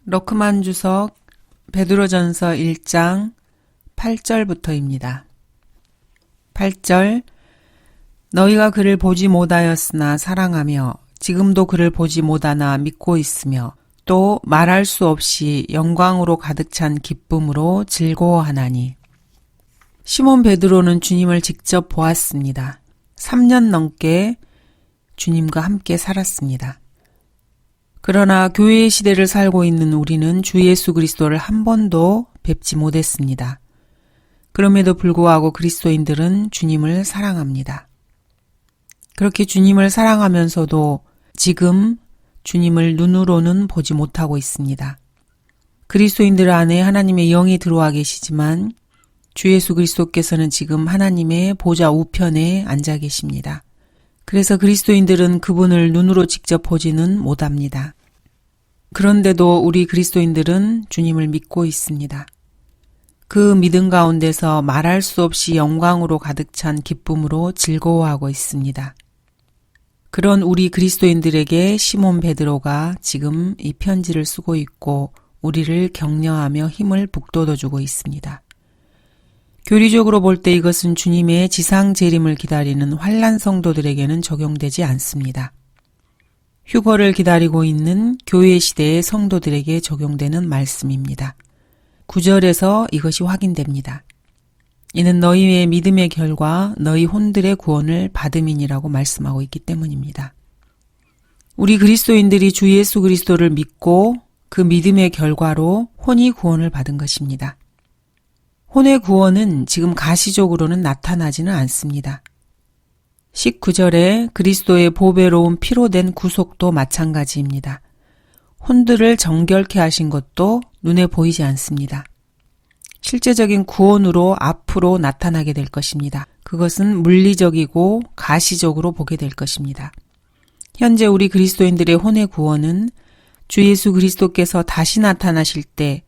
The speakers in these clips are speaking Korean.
러크만 주석 베드로전서 1장 8절부터입니다. 8절 너희가 그를 보지 못하였으나 사랑하며 지금도 그를 보지 못하나 믿고 있으며 또 말할 수 없이 영광으로 가득 찬 기쁨으로 즐거워하나니. 시몬 베드로는 주님을 직접 보았습니다. 3년 넘게 주님과 함께 살았습니다. 그러나 교회의 시대를 살고 있는 우리는 주 예수 그리스도를 한 번도 뵙지 못했습니다. 그럼에도 불구하고 그리스도인들은 주님을 사랑합니다. 그렇게 주님을 사랑하면서도 지금 주님을 눈으로는 보지 못하고 있습니다. 그리스도인들 안에 하나님의 영이 들어와 계시지만 주 예수 그리스도께서는 지금 하나님의 보좌 우편에 앉아 계십니다. 그래서 그리스도인들은 그분을 눈으로 직접 보지는 못합니다. 그런데도 우리 그리스도인들은 주님을 믿고 있습니다. 그 믿음 가운데서 말할 수 없이 영광으로 가득 찬 기쁨으로 즐거워하고 있습니다. 그런 우리 그리스도인들에게 시몬 베드로가 지금 이 편지를 쓰고 있고 우리를 격려하며 힘을 북돋워주고 있습니다. 교리적으로 볼 때 이것은 주님의 지상 재림을 기다리는 환난 성도들에게는 적용되지 않습니다. 휴거를 기다리고 있는 교회 시대의 성도들에게 적용되는 말씀입니다. 9절에서 이것이 확인됩니다. 이는 너희의 믿음의 결과 너희 혼들의 구원을 받음이니라고 말씀하고 있기 때문입니다. 우리 그리스도인들이 주 예수 그리스도를 믿고 그 믿음의 결과로 혼이 구원을 받은 것입니다. 혼의 구원은 지금 가시적으로는 나타나지는 않습니다. 19절에 그리스도의 보배로운 피로 된 구속도 마찬가지입니다. 혼들을 정결케 하신 것도 눈에 보이지 않습니다. 실제적인 구원으로 앞으로 나타나게 될 것입니다. 그것은 물리적이고 가시적으로 보게 될 것입니다. 현재 우리 그리스도인들의 혼의 구원은 주 예수 그리스도께서 다시 나타나실 때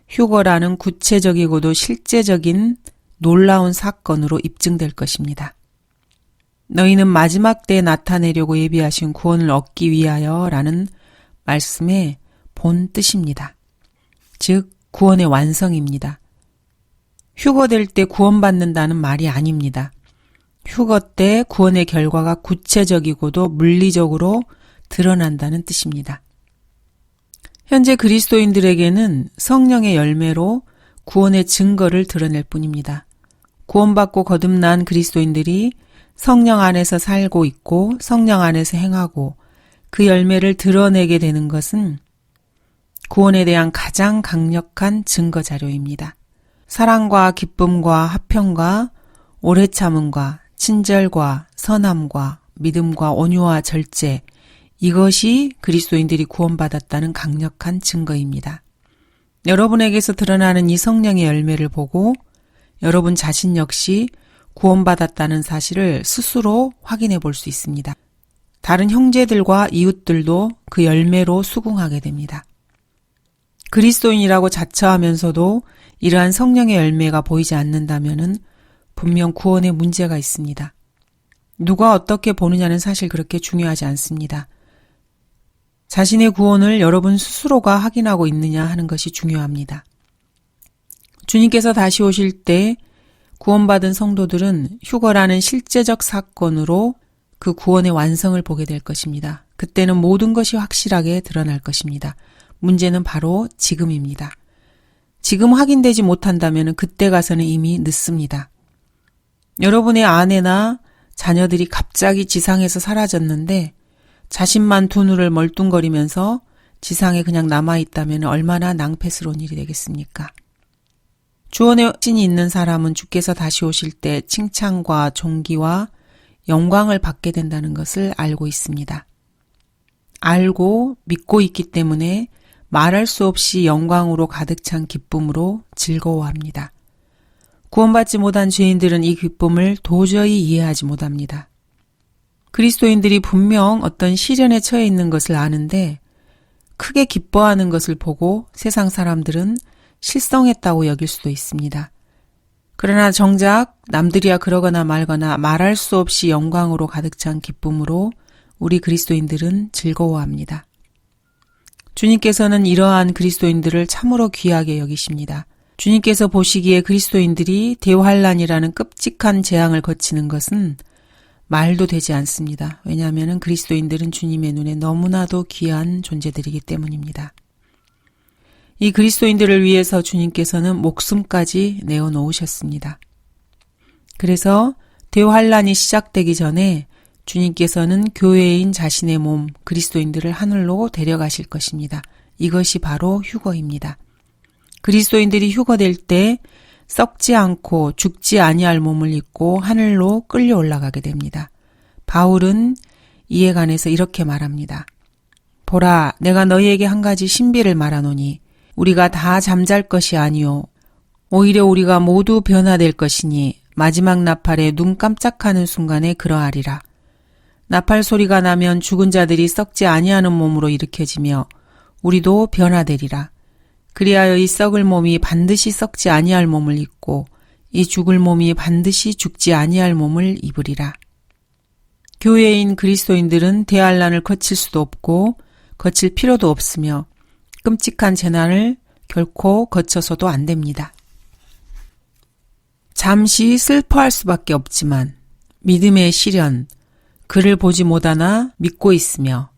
휴거라는 구체적이고도 실제적인 놀라운 사건으로 입증될 것입니다. 너희는 마지막 때에 나타내려고 예비하신 구원을 얻기 위하여 라는 말씀의 본 뜻입니다. 즉 구원의 완성입니다. 휴거될 때 구원받는다는 말이 아닙니다. 휴거 때 구원의 결과가 구체적이고도 물리적으로 드러난다는 뜻입니다. 현재 그리스도인들에게는 성령의 열매로 구원의 증거를 드러낼 뿐입니다. 구원받고 거듭난 그리스도인들이 성령 안에서 살고 있고 성령 안에서 행하고 그 열매를 드러내게 되는 것은 구원에 대한 가장 강력한 증거 자료입니다. 사랑과 기쁨과 화평과 오래 참음과 친절과 선함과 믿음과 온유와 절제, 이것이 그리스도인들이 구원받았다는 강력한 증거입니다. 여러분에게서 드러나는 이 성령의 열매를 보고 여러분 자신 역시 구원받았다는 사실을 스스로 확인해 볼 수 있습니다. 다른 형제들과 이웃들도 그 열매로 수긍하게 됩니다. 그리스도인이라고 자처하면서도 이러한 성령의 열매가 보이지 않는다면 분명 구원에 문제가 있습니다. 누가 어떻게 보느냐는 사실 그렇게 중요하지 않습니다. 자신의 구원을 여러분 스스로가 확인하고 있느냐 하는 것이 중요합니다. 주님께서 다시 오실 때 구원받은 성도들은 휴거라는 실제적 사건으로 그 구원의 완성을 보게 될 것입니다. 그때는 모든 것이 확실하게 드러날 것입니다. 문제는 바로 지금입니다. 지금 확인되지 못한다면 그때 가서는 이미 늦습니다. 여러분의 아내나 자녀들이 갑자기 지상에서 사라졌는데 자신만 두 눈을 멀뚱거리면서 지상에 그냥 남아있다면 얼마나 낭패스러운 일이 되겠습니까? 주원의 신이 있는 사람은 주께서 다시 오실 때 칭찬과 존귀와 영광을 받게 된다는 것을 알고 있습니다. 알고 믿고 있기 때문에 말할 수 없이 영광으로 가득 찬 기쁨으로 즐거워합니다. 구원받지 못한 죄인들은 이 기쁨을 도저히 이해하지 못합니다. 그리스도인들이 분명 어떤 시련에 처해 있는 것을 아는데 크게 기뻐하는 것을 보고 세상 사람들은 실성했다고 여길 수도 있습니다. 그러나 정작 남들이야 그러거나 말거나 말할 수 없이 영광으로 가득 찬 기쁨으로 우리 그리스도인들은 즐거워합니다. 주님께서는 이러한 그리스도인들을 참으로 귀하게 여기십니다. 주님께서 보시기에 그리스도인들이 대환란이라는 끔찍한 재앙을 거치는 것은 말도 되지 않습니다. 왜냐하면 그리스도인들은 주님의 눈에 너무나도 귀한 존재들이기 때문입니다. 이 그리스도인들을 위해서 주님께서는 목숨까지 내어놓으셨습니다. 그래서 대환란이 시작되기 전에 주님께서는 교회인 자신의 몸 그리스도인들을 하늘로 데려가실 것입니다. 이것이 바로 휴거입니다. 그리스도인들이 휴거될 때 썩지 않고 죽지 아니할 몸을 입고 하늘로 끌려 올라가게 됩니다. 바울은 이에 관해서 이렇게 말합니다. 보라, 내가 너희에게 한 가지 신비를 말하노니 우리가 다 잠잘 것이 아니요 오히려 우리가 모두 변화될 것이니 마지막 나팔에 눈 깜짝하는 순간에 그러하리라. 나팔 소리가 나면 죽은 자들이 썩지 아니하는 몸으로 일으켜지며 우리도 변화되리라. 그리하여 이 썩을 몸이 반드시 썩지 아니할 몸을 입고 이 죽을 몸이 반드시 죽지 아니할 몸을 입으리라. 교회인 그리스도인들은 대환란을 거칠 수도 없고 거칠 필요도 없으며 끔찍한 재난을 결코 거쳐서도 안 됩니다. 잠시 슬퍼할 수밖에 없지만 믿음의 시련, 그를 보지 못하나 믿고 있으며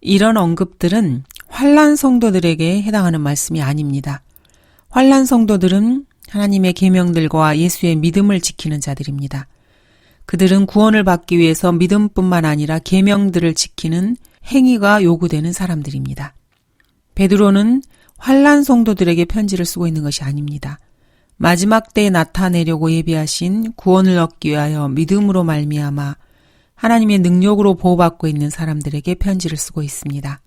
이런 언급들은 환난 성도들에게 해당하는 말씀이 아닙니다. 환난 성도들은 하나님의 계명들과 예수의 믿음을 지키는 자들입니다. 그들은 구원을 받기 위해서 믿음뿐만 아니라 계명들을 지키는 행위가 요구되는 사람들입니다. 베드로는 환난 성도들에게 편지를 쓰고 있는 것이 아닙니다. 마지막 때에 나타내려고 예비하신 구원을 얻기 위하여 믿음으로 말미암아 하나님의 능력으로 보호받고 있는 사람들에게 편지를 쓰고 있습니다.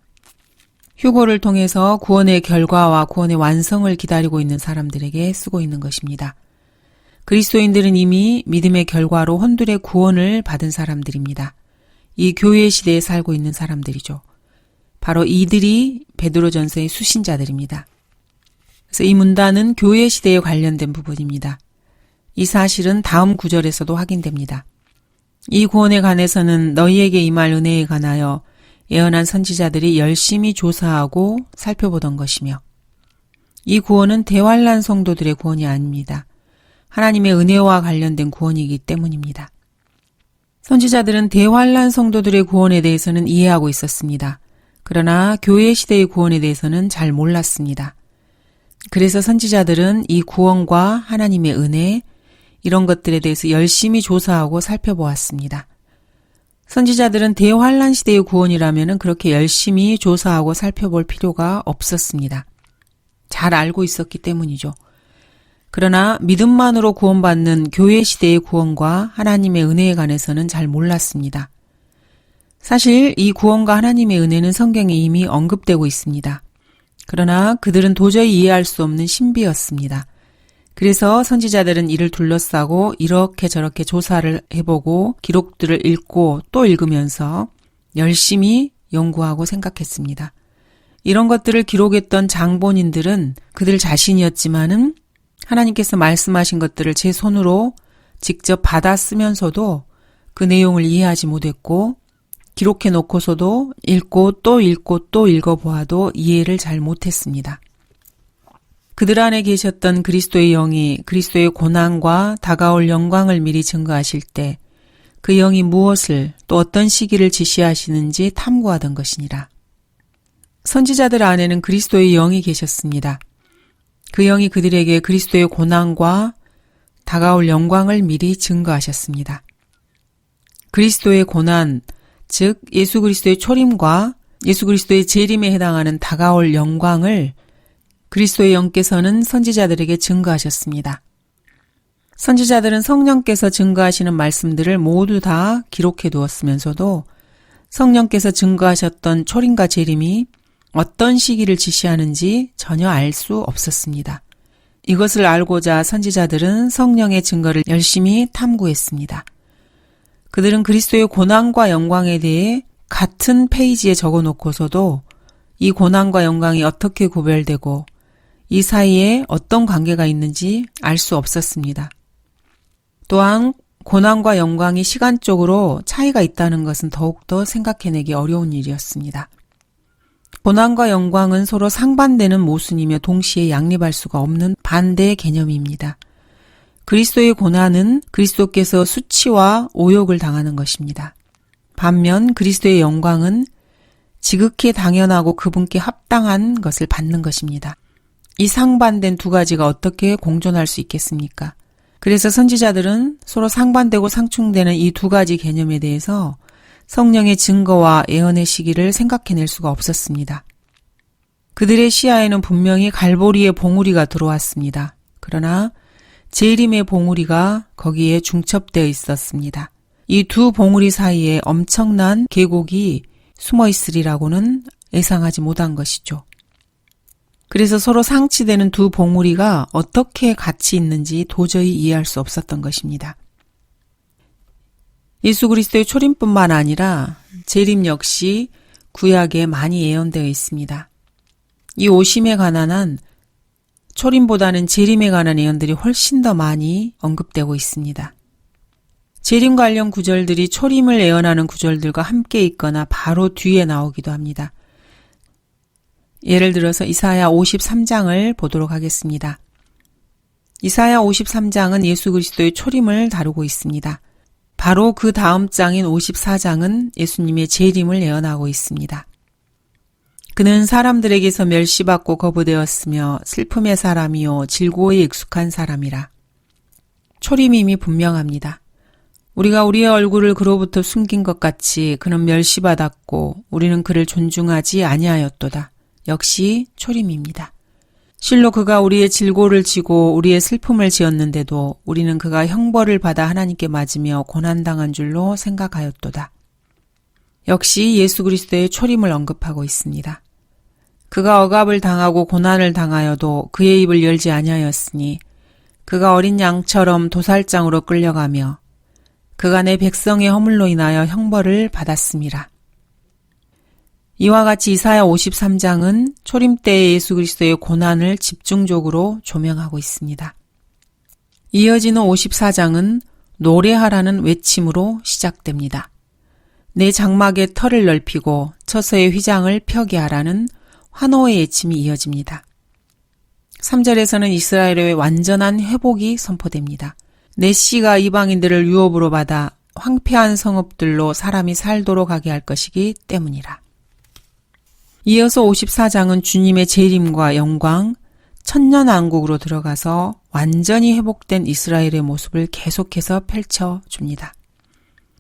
휴거를 통해서 구원의 결과와 구원의 완성을 기다리고 있는 사람들에게 쓰고 있는 것입니다. 그리스도인들은 이미 믿음의 결과로 혼들의 구원을 받은 사람들입니다. 이 교회 시대에 살고 있는 사람들이죠. 바로 이들이 베드로전서의 수신자들입니다. 그래서 이 문단은 교회 시대에 관련된 부분입니다. 이 사실은 다음 구절에서도 확인됩니다. 이 구원에 관해서는 너희에게 임할 은혜에 관하여 예언한 선지자들이 열심히 조사하고 살펴보던 것이며 이 구원은 대환란 성도들의 구원이 아닙니다. 하나님의 은혜와 관련된 구원이기 때문입니다. 선지자들은 대환란 성도들의 구원에 대해서는 이해하고 있었습니다. 그러나 교회 시대의 구원에 대해서는 잘 몰랐습니다. 그래서 선지자들은 이 구원과 하나님의 은혜, 이런 것들에 대해서 열심히 조사하고 살펴보았습니다. 선지자들은 대환란 시대의 구원이라면 그렇게 열심히 조사하고 살펴볼 필요가 없었습니다. 잘 알고 있었기 때문이죠. 그러나 믿음만으로 구원받는 교회 시대의 구원과 하나님의 은혜에 관해서는 잘 몰랐습니다. 사실 이 구원과 하나님의 은혜는 성경에 이미 언급되고 있습니다. 그러나 그들은 도저히 이해할 수 없는 신비였습니다. 그래서 선지자들은 이를 둘러싸고 이렇게 저렇게 조사를 해보고 기록들을 읽고 또 읽으면서 열심히 연구하고 생각했습니다. 이런 것들을 기록했던 장본인들은 그들 자신이었지만은 하나님께서 말씀하신 것들을 제 손으로 직접 받아 쓰면서도 그 내용을 이해하지 못했고 기록해 놓고서도 읽고 또 읽어보아도 이해를 잘 못했습니다. 그들 안에 계셨던 그리스도의 영이 그리스도의 고난과 다가올 영광을 미리 증거하실 때 그 영이 무엇을 또 어떤 시기를 지시하시는지 탐구하던 것이니라. 선지자들 안에는 그리스도의 영이 계셨습니다. 그 영이 그들에게 그리스도의 고난과 다가올 영광을 미리 증거하셨습니다. 그리스도의 고난, 즉 예수 그리스도의 초림과 예수 그리스도의 재림에 해당하는 다가올 영광을 그리스도의 영께서는 선지자들에게 증거하셨습니다. 선지자들은 성령께서 증거하시는 말씀들을 모두 다 기록해 두었으면서도 성령께서 증거하셨던 초림과 재림이 어떤 시기를 지시하는지 전혀 알 수 없었습니다. 이것을 알고자 선지자들은 성령의 증거를 열심히 탐구했습니다. 그들은 그리스도의 고난과 영광에 대해 같은 페이지에 적어놓고서도 이 고난과 영광이 어떻게 구별되고 이 사이에 어떤 관계가 있는지 알 수 없었습니다. 또한 고난과 영광이 시간적으로 차이가 있다는 것은 더욱더 생각해내기 어려운 일이었습니다. 고난과 영광은 서로 상반되는 모순이며 동시에 양립할 수가 없는 반대 개념입니다. 그리스도의 고난은 그리스도께서 수치와 오욕을 당하는 것입니다. 반면 그리스도의 영광은 지극히 당연하고 그분께 합당한 것을 받는 것입니다. 이 상반된 두 가지가 어떻게 공존할 수 있겠습니까? 그래서 선지자들은 서로 상반되고 상충되는 이 두 가지 개념에 대해서 성령의 증거와 예언의 시기를 생각해낼 수가 없었습니다. 그들의 시야에는 분명히 갈보리의 봉우리가 들어왔습니다. 그러나 재림의 봉우리가 거기에 중첩되어 있었습니다. 이 두 봉우리 사이에 엄청난 계곡이 숨어 있으리라고는 예상하지 못한 것이죠. 그래서 서로 상치되는 두 봉우리가 어떻게 같이 있는지 도저히 이해할 수 없었던 것입니다. 예수 그리스도의 초림뿐만 아니라 재림 역시 구약에 많이 예언되어 있습니다. 이 오심에 관한 초림보다는 재림에 관한 예언들이 훨씬 더 많이 언급되고 있습니다. 재림 관련 구절들이 초림을 예언하는 구절들과 함께 있거나 바로 뒤에 나오기도 합니다. 예를 들어서 이사야 53장을 보도록 하겠습니다. 이사야 53장은 예수 그리스도의 초림을 다루고 있습니다. 바로 그 다음 장인 54장은 예수님의 재림을 예언하고 있습니다. 그는 사람들에게서 멸시받고 거부되었으며 슬픔의 사람이요 질고에 익숙한 사람이라. 초림임이 분명합니다. 우리가 우리의 얼굴을 그로부터 숨긴 것 같이 그는 멸시받았고 우리는 그를 존중하지 아니하였도다. 역시 초림입니다. 실로 그가 우리의 질고를 지고 우리의 슬픔을 지었는데도 우리는 그가 형벌을 받아 하나님께 맞으며 고난당한 줄로 생각하였도다. 역시 예수 그리스도의 초림을 언급하고 있습니다. 그가 억압을 당하고 고난을 당하여도 그의 입을 열지 아니하였으니 그가 어린 양처럼 도살장으로 끌려가며 그가 내 백성의 허물로 인하여 형벌을 받았음이라. 이와 같이 이사야 53장은 초림 때의 예수 그리스도의 고난을 집중적으로 조명하고 있습니다. 이어지는 54장은 노래하라는 외침으로 시작됩니다. 내 장막의 털을 넓히고 처소의 휘장을 펴게 하라는 환호의 외침이 이어집니다. 3절에서는 이스라엘의 완전한 회복이 선포됩니다. 내 씨가 이방인들을 유업으로 받아 황폐한 성읍들로 사람이 살도록 하게 할 것이기 때문이라. 이어서 54장은 주님의 재림과 영광, 천년왕국으로 들어가서 완전히 회복된 이스라엘의 모습을 계속해서 펼쳐줍니다.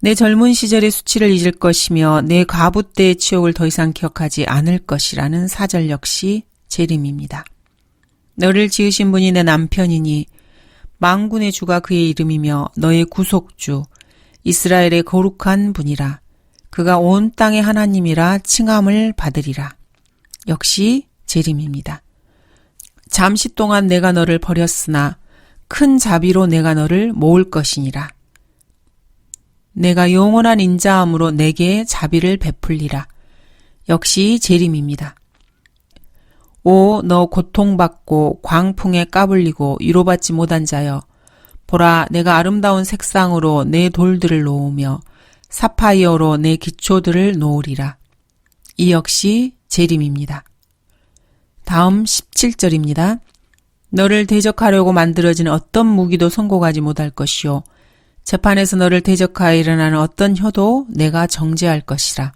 내 젊은 시절의 수치를 잊을 것이며 내 과부 때의 치욕을 더 이상 기억하지 않을 것이라는 4절 역시 재림입니다. 너를 지으신 분이 내 남편이니 만군의 주가 그의 이름이며 너의 구속주 이스라엘의 거룩한 분이라. 그가 온 땅의 하나님이라 칭함을 받으리라. 역시 재림입니다. 잠시 동안 내가 너를 버렸으나 큰 자비로 내가 너를 모을 것이니라. 내가 영원한 인자함으로 내게 자비를 베풀리라. 역시 재림입니다. 오, 너 고통받고 광풍에 까불리고 위로받지 못한 자여, 보라, 내가 아름다운 색상으로 내 돌들을 놓으며 사파이어로 내 기초들을 놓으리라. 이 역시 재림입니다. 다음 17절입니다. 너를 대적하려고 만들어진 어떤 무기도 성공하지 못할 것이요 재판에서 너를 대적하여 일어나는 어떤 혀도 내가 정죄할 것이라.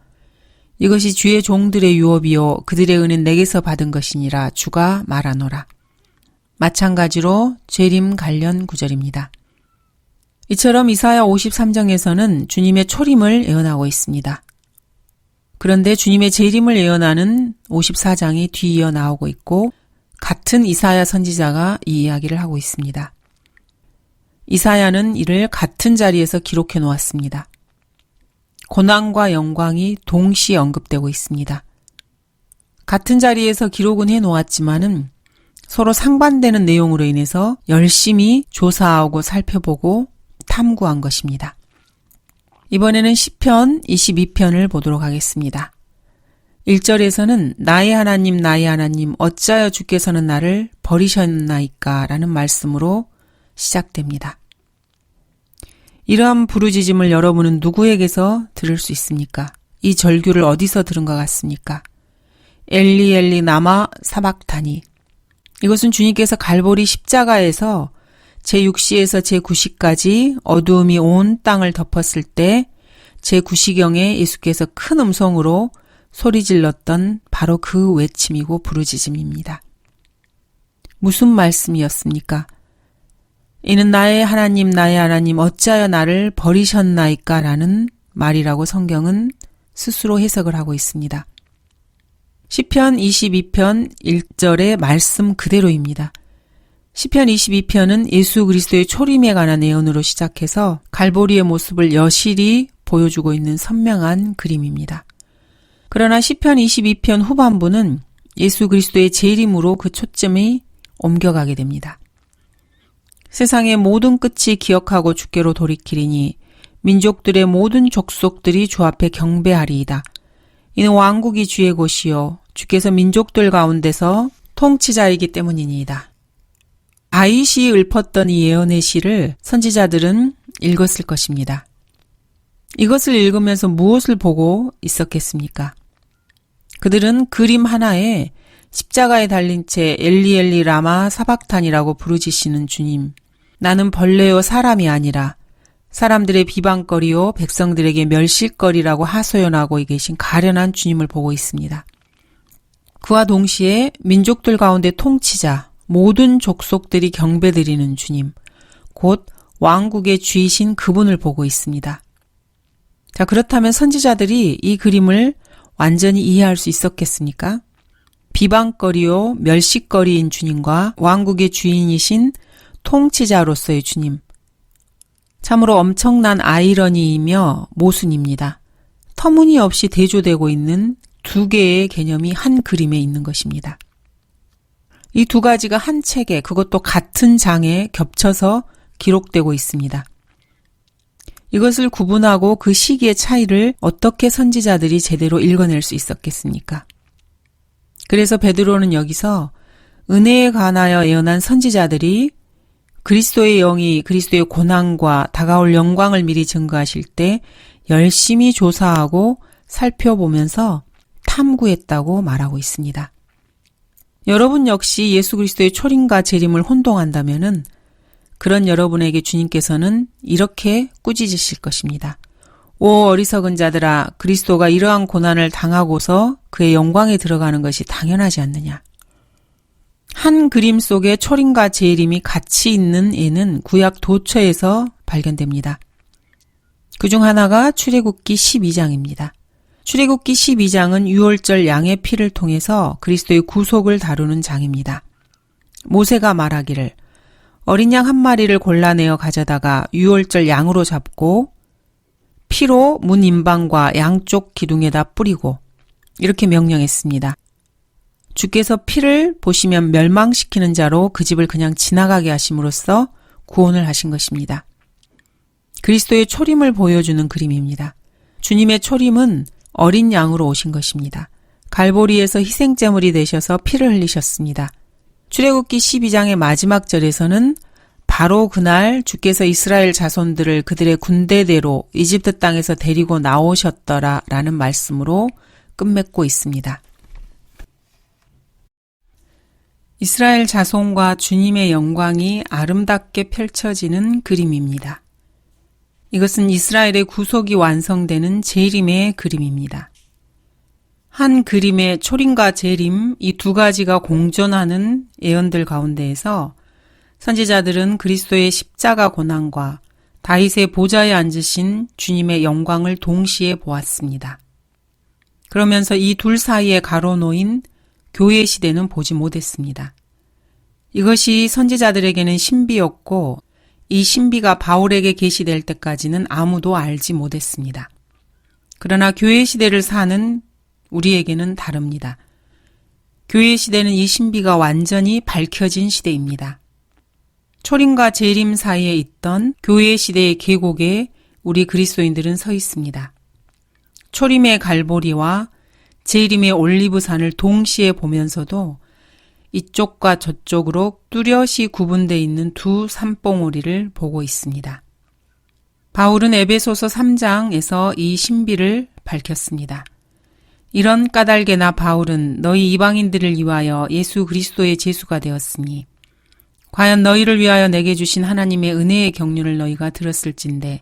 이것이 주의 종들의 유업이요 그들의 은은 내게서 받은 것이니라 주가 말하노라. 마찬가지로 재림 관련 구절입니다. 이처럼 이사야 53장에서는 주님의 초림을 예언하고 있습니다. 그런데 주님의 재림을 예언하는 54장이 뒤이어 나오고 있고 같은 이사야 선지자가 이 이야기를 하고 있습니다. 이사야는 이를 같은 자리에서 기록해 놓았습니다. 고난과 영광이 동시에 언급되고 있습니다. 같은 자리에서 기록은 해 놓았지만은 서로 상반되는 내용으로 인해서 열심히 조사하고 살펴보고 탐구한 것입니다. 이번에는 시편 22편을 보도록 하겠습니다. 1절에서는 나의 하나님 어찌하여 주께서는 나를 버리셨나이까 라는 말씀으로 시작됩니다. 이러한 부르짖음을 여러분은 누구에게서 들을 수 있습니까? 이 절규를 어디서 들은 것 같습니까? 엘리 엘리 라마 사박타니. 이것은 주님께서 갈보리 십자가에서 제6시에서 제9시까지 어두움이 온 땅을 덮었을 때 제9시경에 예수께서 큰 음성으로 소리질렀던 바로 그 외침이고 부르짖음입니다. 무슨 말씀이었습니까? 이는 나의 하나님 어찌하여 나를 버리셨나이까 라는 말이라고 성경은 스스로 해석을 하고 있습니다. 시편 22편 1절의 말씀 그대로입니다. 시편 22편은 예수 그리스도의 초림에 관한 예언으로 시작해서 갈보리의 모습을 여실히 보여주고 있는 선명한 그림입니다. 그러나 시편 22편 후반부는 예수 그리스도의 재림으로 그 초점이 옮겨가게 됩니다. 세상의 모든 끝이 기억하고 주께로 돌이키리니 민족들의 모든 족속들이 주 앞에 경배하리이다. 이는 왕국이 주의 곳이요 주께서 민족들 가운데서 통치자이기 때문이니이다. 다윗이 읊었던 이 예언의 시를 선지자들은 읽었을 것입니다. 이것을 읽으면서 무엇을 보고 있었겠습니까? 그들은 그림 하나에 십자가에 달린 채 엘리 엘리 라마 사박탄이라고 부르짖으시는 주님, 나는 벌레요 사람이 아니라 사람들의 비방거리요 백성들에게 멸실거리라고 하소연하고 계신 가련한 주님을 보고 있습니다. 그와 동시에 민족들 가운데 통치자, 모든 족속들이 경배드리는 주님, 곧 왕국의 주이신 그분을 보고 있습니다. 자, 그렇다면 선지자들이 이 그림을 완전히 이해할 수 있었겠습니까? 비방거리요 멸시거리인 주님과 왕국의 주인이신 통치자로서의 주님. 참으로 엄청난 아이러니이며 모순입니다. 터무니없이 대조되고 있는 두 개의 개념이 한 그림에 있는 것입니다. 이 두 가지가 한 책에, 그것도 같은 장에 겹쳐서 기록되고 있습니다. 이것을 구분하고 그 시기의 차이를 어떻게 선지자들이 제대로 읽어낼 수 있었겠습니까? 그래서 베드로는 여기서 은혜에 관하여 예언한 선지자들이 그리스도의 영이 그리스도의 고난과 다가올 영광을 미리 증거하실 때 열심히 조사하고 살펴보면서 탐구했다고 말하고 있습니다. 여러분 역시 예수 그리스도의 초림과 재림을 혼동한다면은 그런 여러분에게 주님께서는 이렇게 꾸짖으실 것입니다. 오 어리석은 자들아, 그리스도가 이러한 고난을 당하고서 그의 영광에 들어가는 것이 당연하지 않느냐. 한 그림 속에 초림과 재림이 같이 있는 예는 구약 도처에서 발견됩니다. 그중 하나가 출애굽기 12장입니다. 출애굽기 12장은 유월절 양의 피를 통해서 그리스도의 구속을 다루는 장입니다. 모세가 말하기를 어린 양 한 마리를 골라내어 가져다가 유월절 양으로 잡고 피로 문 임방과 양쪽 기둥에다 뿌리고 이렇게 명령했습니다. 주께서 피를 보시면 멸망시키는 자로 그 집을 그냥 지나가게 하심으로써 구원을 하신 것입니다. 그리스도의 초림을 보여주는 그림입니다. 주님의 초림은 어린 양으로 오신 것입니다. 갈보리에서 희생제물이 되셔서 피를 흘리셨습니다. 출애굽기 12장의 마지막 절에서는 바로 그날 주께서 이스라엘 자손들을 그들의 군대대로 이집트 땅에서 데리고 나오셨더라 라는 말씀으로 끝맺고 있습니다. 이스라엘 자손과 주님의 영광이 아름답게 펼쳐지는 그림입니다. 이것은 이스라엘의 구속이 완성되는 재림의 그림입니다. 한 그림의 초림과 재림, 이 두 가지가 공존하는 예언들 가운데에서 선지자들은 그리스도의 십자가 고난과 다윗의 보좌에 앉으신 주님의 영광을 동시에 보았습니다. 그러면서 이 둘 사이에 가로놓인 교회 시대는 보지 못했습니다. 이것이 선지자들에게는 신비였고 이 신비가 바울에게 계시될 때까지는 아무도 알지 못했습니다. 그러나 교회 시대를 사는 우리에게는 다릅니다. 교회 시대는 이 신비가 완전히 밝혀진 시대입니다. 초림과 재림 사이에 있던 교회 시대의 계곡에 우리 그리스도인들은 서 있습니다. 초림의 갈보리와 재림의 올리브산을 동시에 보면서도 이쪽과 저쪽으로 뚜렷이 구분되어 있는 두 산봉우리를 보고 있습니다. 바울은 에베소서 3장에서 이 신비를 밝혔습니다. 이런 까닭에나 바울은 너희 이방인들을 위하여 예수 그리스도의 제수가 되었으니 과연 너희를 위하여 내게 주신 하나님의 은혜의 경륜을 너희가 들었을진데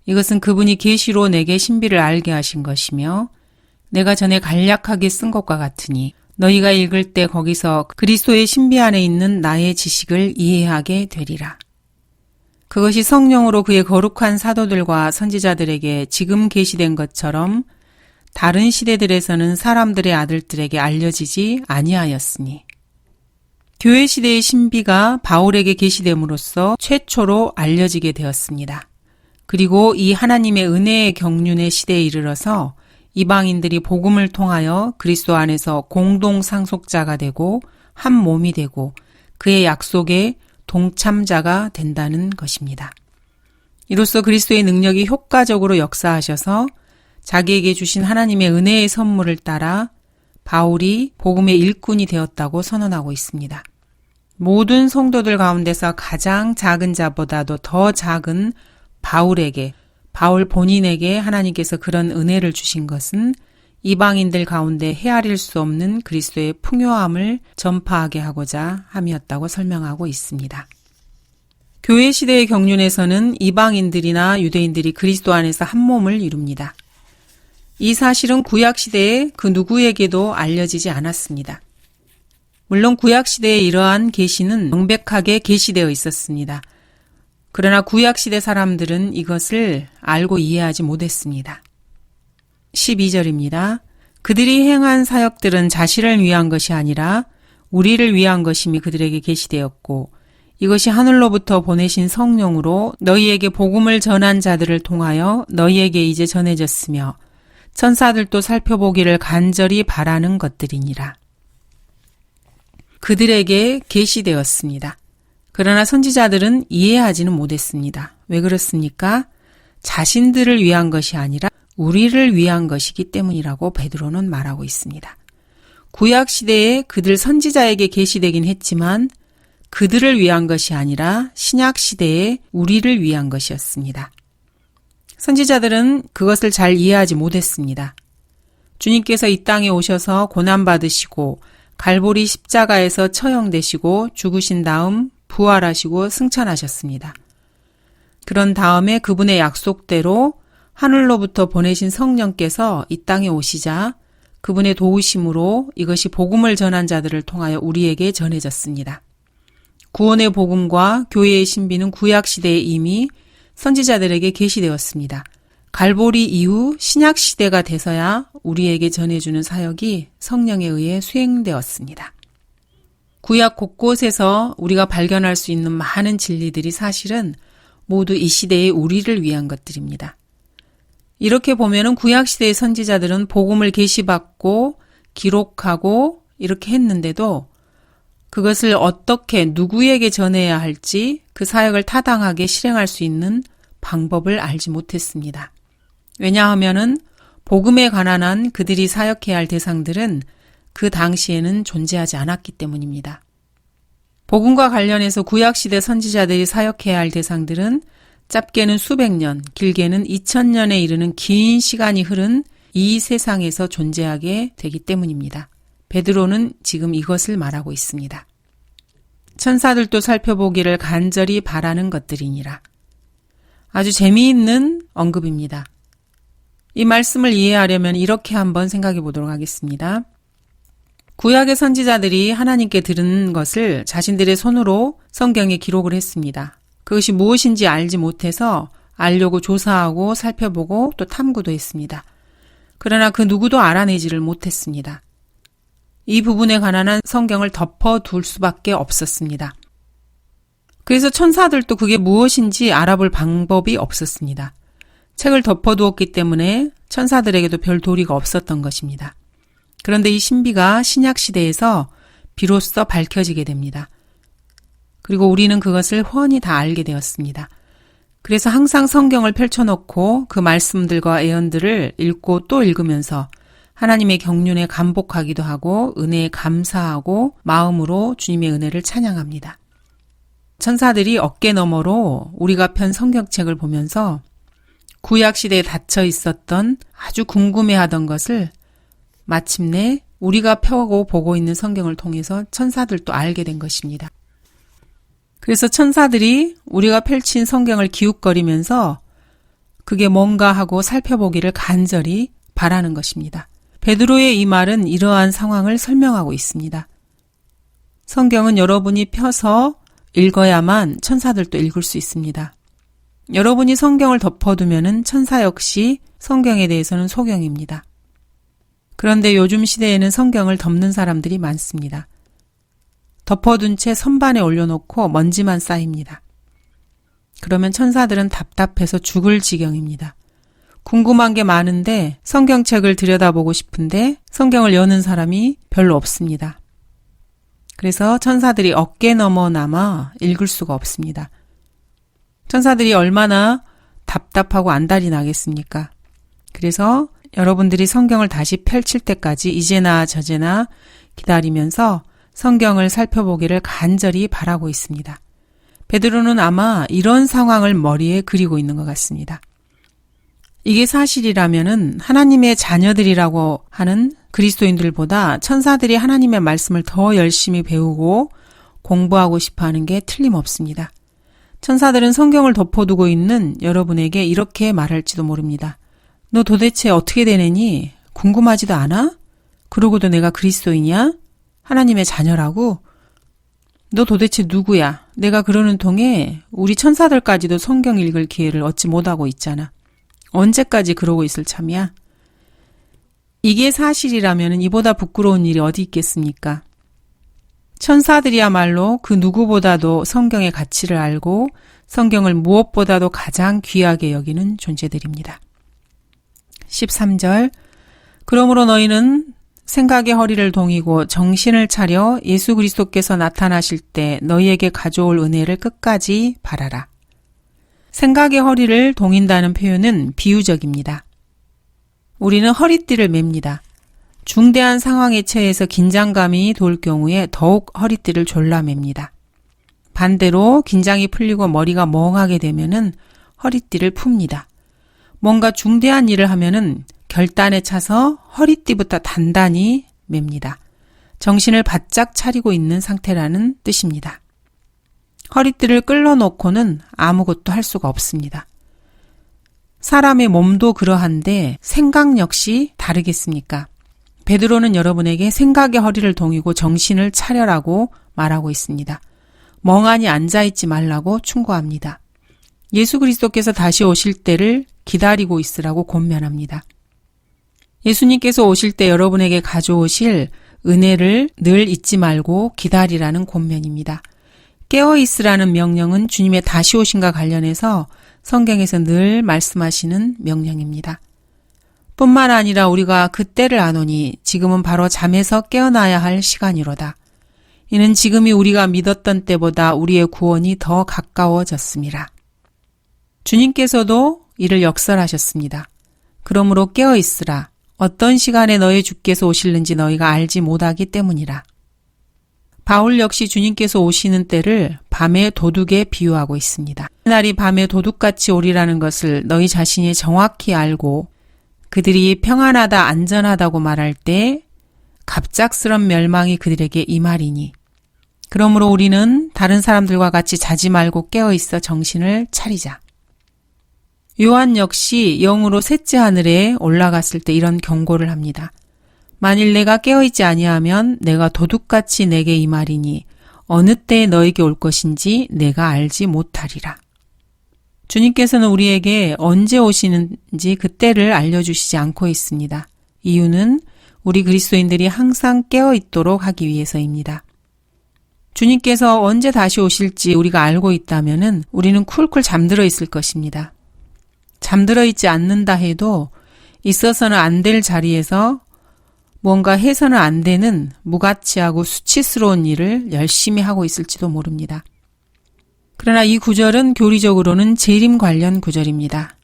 이것은 그분이 계시로 내게 신비를 알게 하신 것이며 내가 전에 간략하게 쓴 것과 같으니 너희가 읽을 때 거기서 그리스도의 신비 안에 있는 나의 지식을 이해하게 되리라. 그것이 성령으로 그의 거룩한 사도들과 선지자들에게 지금 계시된 것처럼 다른 시대들에서는 사람들의 아들들에게 알려지지 아니하였으니 교회 시대의 신비가 바울에게 계시됨으로써 최초로 알려지게 되었습니다. 그리고 이 하나님의 은혜의 경륜의 시대에 이르러서 이방인들이 복음을 통하여 그리스도 안에서 공동 상속자가 되고 한 몸이 되고 그의 약속의 동참자가 된다는 것입니다. 이로써 그리스도의 능력이 효과적으로 역사하셔서 자기에게 주신 하나님의 은혜의 선물을 따라 바울이 복음의 일꾼이 되었다고 선언하고 있습니다. 모든 성도들 가운데서 가장 작은 자보다도 더 작은 바울에게, 바울 본인에게 하나님께서 그런 은혜를 주신 것은 이방인들 가운데 헤아릴 수 없는 그리스도의 풍요함을 전파하게 하고자 함이었다고 설명하고 있습니다. 교회 시대의 경륜에서는 이방인들이나 유대인들이 그리스도 안에서 한 몸을 이룹니다. 이 사실은 구약시대에 그 누구에게도 알려지지 않았습니다. 물론 구약시대에 이러한 계시는 명백하게 계시되어 있었습니다. 그러나 구약시대 사람들은 이것을 알고 이해하지 못했습니다. 12절입니다. 그들이 행한 사역들은 자신을 위한 것이 아니라 우리를 위한 것임이 그들에게 계시되었고 이것이 하늘로부터 보내신 성령으로 너희에게 복음을 전한 자들을 통하여 너희에게 이제 전해졌으며 천사들도 살펴보기를 간절히 바라는 것들이니라. 그들에게 계시되었습니다. 그러나 선지자들은 이해하지는 못했습니다. 왜 그렇습니까? 자신들을 위한 것이 아니라 우리를 위한 것이기 때문이라고 베드로는 말하고 있습니다. 구약 시대에 그들 선지자에게 계시되긴 했지만 그들을 위한 것이 아니라 신약 시대에 우리를 위한 것이었습니다. 선지자들은 그것을 잘 이해하지 못했습니다. 주님께서 이 땅에 오셔서 고난받으시고 갈보리 십자가에서 처형되시고 죽으신 다음 부활하시고 승천하셨습니다. 그런 다음에 그분의 약속대로 하늘로부터 보내신 성령께서 이 땅에 오시자 그분의 도우심으로 이것이 복음을 전한 자들을 통하여 우리에게 전해졌습니다. 구원의 복음과 교회의 신비는 구약시대에 이미 선지자들에게 계시되었습니다. 갈보리 이후 신약시대가 돼서야 우리에게 전해주는 사역이 성령에 의해 수행되었습니다. 구약 곳곳에서 우리가 발견할 수 있는 많은 진리들이 사실은 모두 이 시대의 우리를 위한 것들입니다. 이렇게 보면은 구약시대의 선지자들은 복음을 계시받고 기록하고 이렇게 했는데도 그것을 어떻게 누구에게 전해야 할지 그 사역을 타당하게 실행할 수 있는 방법을 알지 못했습니다. 왜냐하면은 복음에 관한 한 그들이 사역해야 할 대상들은 그 당시에는 존재하지 않았기 때문입니다. 복음과 관련해서 구약시대 선지자들이 사역해야 할 대상들은 짧게는 수백 년, 길게는 2000년에 이르는 긴 시간이 흐른 이 세상에서 존재하게 되기 때문입니다. 베드로는 지금 이것을 말하고 있습니다. 천사들도 살펴보기를 간절히 바라는 것들이니라. 아주 재미있는 언급입니다. 이 말씀을 이해하려면 이렇게 한번 생각해 보도록 하겠습니다. 구약의 선지자들이 하나님께 들은 것을 자신들의 손으로 성경에 기록을 했습니다. 그것이 무엇인지 알지 못해서 알려고 조사하고 살펴보고 또 탐구도 했습니다. 그러나 그 누구도 알아내지를 못했습니다. 이 부분에 관한 한 성경을 덮어둘 수밖에 없었습니다. 그래서 천사들도 그게 무엇인지 알아볼 방법이 없었습니다. 책을 덮어두었기 때문에 천사들에게도 별 도리가 없었던 것입니다. 그런데 이 신비가 신약시대에서 비로소 밝혀지게 됩니다. 그리고 우리는 그것을 훤히 다 알게 되었습니다. 그래서 항상 성경을 펼쳐놓고 그 말씀들과 예언들을 읽고 또 읽으면서 하나님의 경륜에 감복하기도 하고 은혜에 감사하고 마음으로 주님의 은혜를 찬양합니다. 천사들이 어깨 너머로 우리가 편 성경책을 보면서 구약시대에 닫혀 있었던 아주 궁금해하던 것을 마침내 우리가 펴고 보고 있는 성경을 통해서 천사들도 알게 된 것입니다. 그래서 천사들이 우리가 펼친 성경을 기웃거리면서 그게 뭔가 하고 살펴보기를 간절히 바라는 것입니다. 베드로의 이 말은 이러한 상황을 설명하고 있습니다. 성경은 여러분이 펴서 읽어야만 천사들도 읽을 수 있습니다. 여러분이 성경을 덮어두면은 천사 역시 성경에 대해서는 소경입니다. 그런데 요즘 시대에는 성경을 덮는 사람들이 많습니다. 덮어둔 채 선반에 올려놓고 먼지만 쌓입니다. 그러면 천사들은 답답해서 죽을 지경입니다. 궁금한 게 많은데 성경책을 들여다보고 싶은데 성경을 여는 사람이 별로 없습니다. 그래서 천사들이 어깨 넘어나마 읽을 수가 없습니다. 천사들이 얼마나 답답하고 안달이 나겠습니까? 그래서 여러분들이 성경을 다시 펼칠 때까지 이제나 저제나 기다리면서 성경을 살펴보기를 간절히 바라고 있습니다. 베드로는 아마 이런 상황을 머리에 그리고 있는 것 같습니다. 이게 사실이라면은 하나님의 자녀들이라고 하는 그리스도인들보다 천사들이 하나님의 말씀을 더 열심히 배우고 공부하고 싶어 하는 게 틀림없습니다. 천사들은 성경을 덮어두고 있는 여러분에게 이렇게 말할지도 모릅니다. 너 도대체 어떻게 되느니? 궁금하지도 않아? 그러고도 내가 그리스도인이야? 하나님의 자녀라고? 너 도대체 누구야? 내가 그러는 통에 우리 천사들까지도 성경 읽을 기회를 얻지 못하고 있잖아. 언제까지 그러고 있을 참이야? 이게 사실이라면 이보다 부끄러운 일이 어디 있겠습니까? 천사들이야말로 그 누구보다도 성경의 가치를 알고 성경을 무엇보다도 가장 귀하게 여기는 존재들입니다. 13절 그러므로 너희는 생각의 허리를 동이고 정신을 차려 예수 그리스도께서 나타나실 때 너희에게 가져올 은혜를 끝까지 바라라. 생각의 허리를 동인다는 표현은 비유적입니다. 우리는 허리띠를 맵니다. 중대한 상황에 처해서 긴장감이 돌 경우에 더욱 허리띠를 졸라맵니다. 반대로 긴장이 풀리고 머리가 멍하게 되면은 허리띠를 풉니다. 뭔가 중대한 일을 하면은 결단에 차서 허리띠부터 단단히 맵니다. 정신을 바짝 차리고 있는 상태라는 뜻입니다. 허리띠를 끌어놓고는 아무것도 할 수가 없습니다. 사람의 몸도 그러한데 생각 역시 다르겠습니까? 베드로는 여러분에게 생각의 허리를 동이고 정신을 차려라고 말하고 있습니다. 멍하니 앉아있지 말라고 충고합니다. 예수 그리스도께서 다시 오실 때를 기다리고 있으라고 권면합니다. 예수님께서 오실 때 여러분에게 가져오실 은혜를 늘 잊지 말고 기다리라는 권면입니다. 깨어있으라는 명령은 주님의 다시 오심과 관련해서 성경에서 늘 말씀하시는 명령입니다. 뿐만 아니라 우리가 그때를 아노니 지금은 바로 잠에서 깨어나야 할 시간이로다. 이는 지금이 우리가 믿었던 때보다 우리의 구원이 더 가까워졌습니다. 주님께서도 이를 역설하셨습니다. 그러므로 깨어있으라. 어떤 시간에 너희 주께서 오실는지 너희가 알지 못하기 때문이라. 바울 역시 주님께서 오시는 때를 밤의 도둑에 비유하고 있습니다. 날이 밤의 도둑같이 오리라는 것을 너희 자신이 정확히 알고 그들이 평안하다 안전하다고 말할 때 갑작스런 멸망이 그들에게 임하리니 그러므로 우리는 다른 사람들과 같이 자지 말고 깨어있어 정신을 차리자. 요한 역시 영으로 셋째 하늘에 올라갔을 때 이런 경고를 합니다. 만일 내가 깨어있지 아니하면 내가 도둑같이 내게 임하리니 어느 때에 너에게 올 것인지 내가 알지 못하리라. 주님께서는 우리에게 언제 오시는지 그때를 알려주시지 않고 있습니다. 이유는 우리 그리스도인들이 항상 깨어있도록 하기 위해서입니다. 주님께서 언제 다시 오실지 우리가 알고 있다면 우리는 쿨쿨 잠들어 있을 것입니다. 잠들어 있지 않는다 해도 있어서는 안 될 자리에서 뭔가 해서는 안 되는 무가치하고 수치스러운 일을 열심히 하고 있을지도 모릅니다. 그러나 이 구절은 교리적으로는 재림 관련 구절입니다.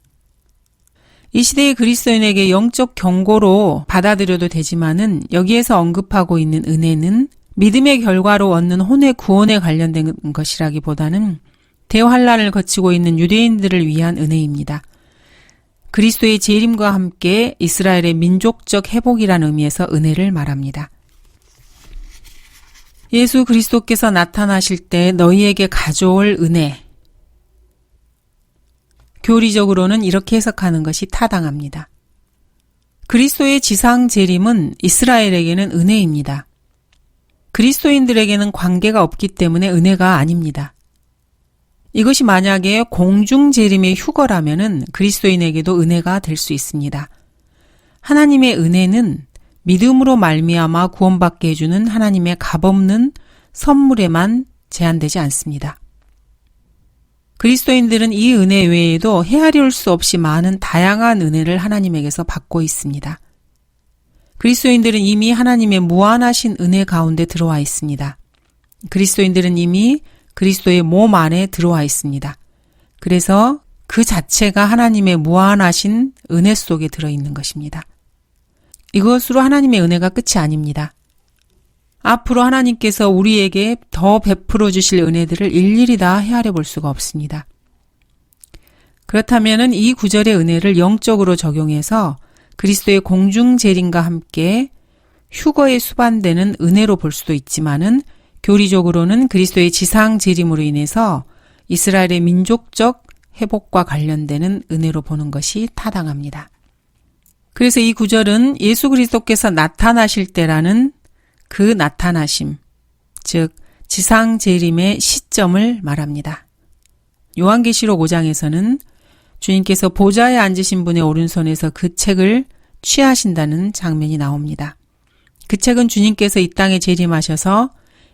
이 시대의 그리스도인에게 영적 경고로 받아들여도 되지만은 여기에서 언급하고 있는 은혜는 믿음의 결과로 얻는 혼의 구원에 관련된 것이라기보다는 대환란을 거치고 있는 유대인들을 위한 은혜입니다. 그리스도의 재림과 함께 이스라엘의 민족적 회복이라는 의미에서 은혜를 말합니다. 예수 그리스도께서 나타나실 때 너희에게 가져올 은혜. 교리적으로는 이렇게 해석하는 것이 타당합니다. 그리스도의 지상 재림은 이스라엘에게는 은혜입니다. 그리스도인들에게는 관계가 없기 때문에 은혜가 아닙니다. 이것이 만약에 공중 재림의 휴거라면은 그리스도인에게도 은혜가 될 수 있습니다. 하나님의 은혜는 믿음으로 말미암아 구원받게 해주는 하나님의 값없는 선물에만 제한되지 않습니다. 그리스도인들은 이 은혜 외에도 헤아릴 수 없이 많은 다양한 은혜를 하나님에게서 받고 있습니다. 그리스도인들은 이미 하나님의 무한하신 은혜 가운데 들어와 있습니다. 그리스도인들은 이미 그리스도의 몸 안에 들어와 있습니다. 그래서 그 자체가 하나님의 무한하신 은혜 속에 들어있는 것입니다. 이것으로 하나님의 은혜가 끝이 아닙니다. 앞으로 하나님께서 우리에게 더 베풀어 주실 은혜들을 일일이 다 헤아려 볼 수가 없습니다. 그렇다면 이 구절의 은혜를 영적으로 적용해서 그리스도의 공중 재림과 함께 휴거에 수반되는 은혜로 볼 수도 있지만은 교리적으로는 그리스도의 지상 재림으로 인해서 이스라엘의 민족적 회복과 관련되는 은혜로 보는 것이 타당합니다. 그래서 이 구절은 예수 그리스도께서 나타나실 때라는 그 나타나심, 즉 지상 재림의 시점을 말합니다. 요한계시록 5장에서는 주님께서 보좌에 앉으신 분의 오른손에서 그 책을 취하신다는 장면이 나옵니다. 그 책은 주님께서 이 땅에 재림하셔서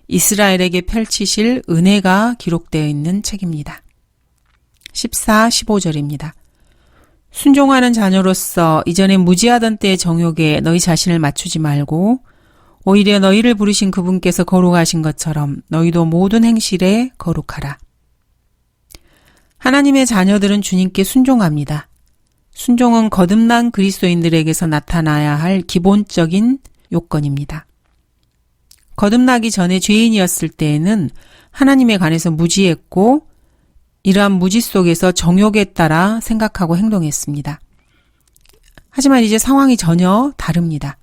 이스라엘에게 펼치실 은혜가 기록되어 있는 책입니다. 14, 15절입니다. 순종하는 자녀로서 이전에 무지하던 때의 정욕에 너희 자신을 맞추지 말고 오히려 너희를 부르신 그분께서 거룩하신 것처럼 너희도 모든 행실에 거룩하라. 하나님의 자녀들은 주님께 순종합니다. 순종은 거듭난 그리스도인들에게서 나타나야 할 기본적인 요건입니다. 거듭나기 전에 죄인이었을 때에는 하나님에 관해서 무지했고 이러한 무지 속에서 정욕에 따라 생각하고 행동했습니다. 하지만 이제 상황이 전혀 다릅니다.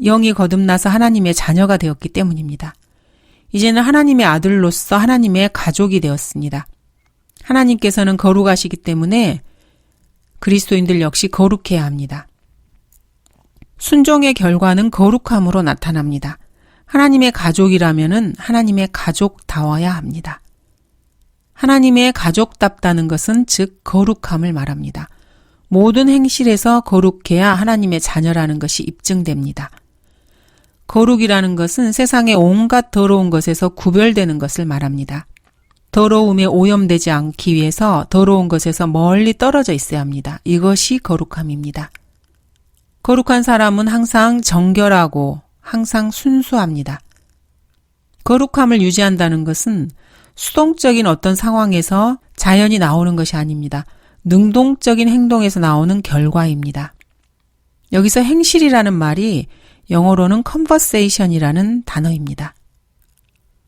영이 거듭나서 하나님의 자녀가 되었기 때문입니다. 이제는 하나님의 아들로서 하나님의 가족이 되었습니다. 하나님께서는 거룩하시기 때문에 그리스도인들 역시 거룩해야 합니다. 순종의 결과는 거룩함으로 나타납니다. 하나님의 가족이라면은 하나님의 가족다워야 합니다. 하나님의 가족답다는 것은 즉 거룩함을 말합니다. 모든 행실에서 거룩해야 하나님의 자녀라는 것이 입증됩니다. 거룩이라는 것은 세상의 온갖 더러운 것에서 구별되는 것을 말합니다. 더러움에 오염되지 않기 위해서 더러운 것에서 멀리 떨어져 있어야 합니다. 이것이 거룩함입니다. 거룩한 사람은 항상 정결하고 항상 순수합니다. 거룩함을 유지한다는 것은 수동적인 어떤 상황에서 자연히 나오는 것이 아닙니다. 능동적인 행동에서 나오는 결과입니다. 여기서 행실이라는 말이 영어로는 conversation이라는 단어입니다.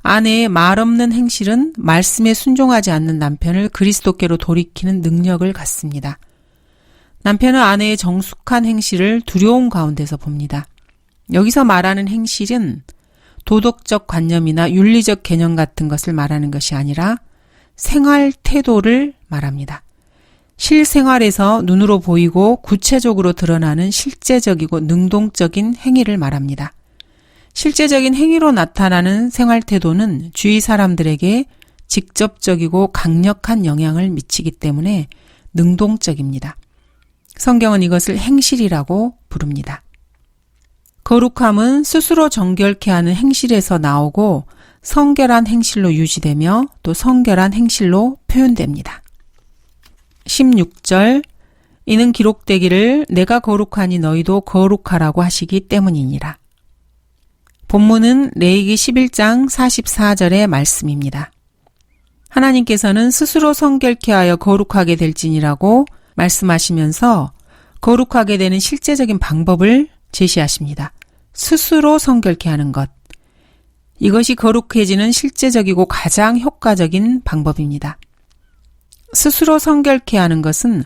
아내의 말 없는 행실은 말씀에 순종하지 않는 남편을 그리스도께로 돌이키는 능력을 갖습니다. 남편은 아내의 정숙한 행실을 두려움 가운데서 봅니다. 여기서 말하는 행실은 도덕적 관념이나 윤리적 개념 같은 것을 말하는 것이 아니라 생활 태도를 말합니다. 실생활에서 눈으로 보이고 구체적으로 드러나는 실제적이고 능동적인 행위를 말합니다. 실제적인 행위로 나타나는 생활 태도는 주위 사람들에게 직접적이고 강력한 영향을 미치기 때문에 능동적입니다. 성경은 이것을 행실이라고 부릅니다. 거룩함은 스스로 정결케 하는 행실에서 나오고 성결한 행실로 유지되며 또 성결한 행실로 표현됩니다. 16절 이는 기록되기를 내가 거룩하니 너희도 거룩하라고 하시기 때문이니라. 본문은 레위기 11장 44절의 말씀입니다. 하나님께서는 스스로 성결케 하여 거룩하게 될지니라고 말씀하시면서 거룩하게 되는 실제적인 방법을 제시하십니다. 스스로 성결케 하는 것. 이것이 거룩해지는 실제적이고 가장 효과적인 방법입니다. 스스로 성결케 하는 것은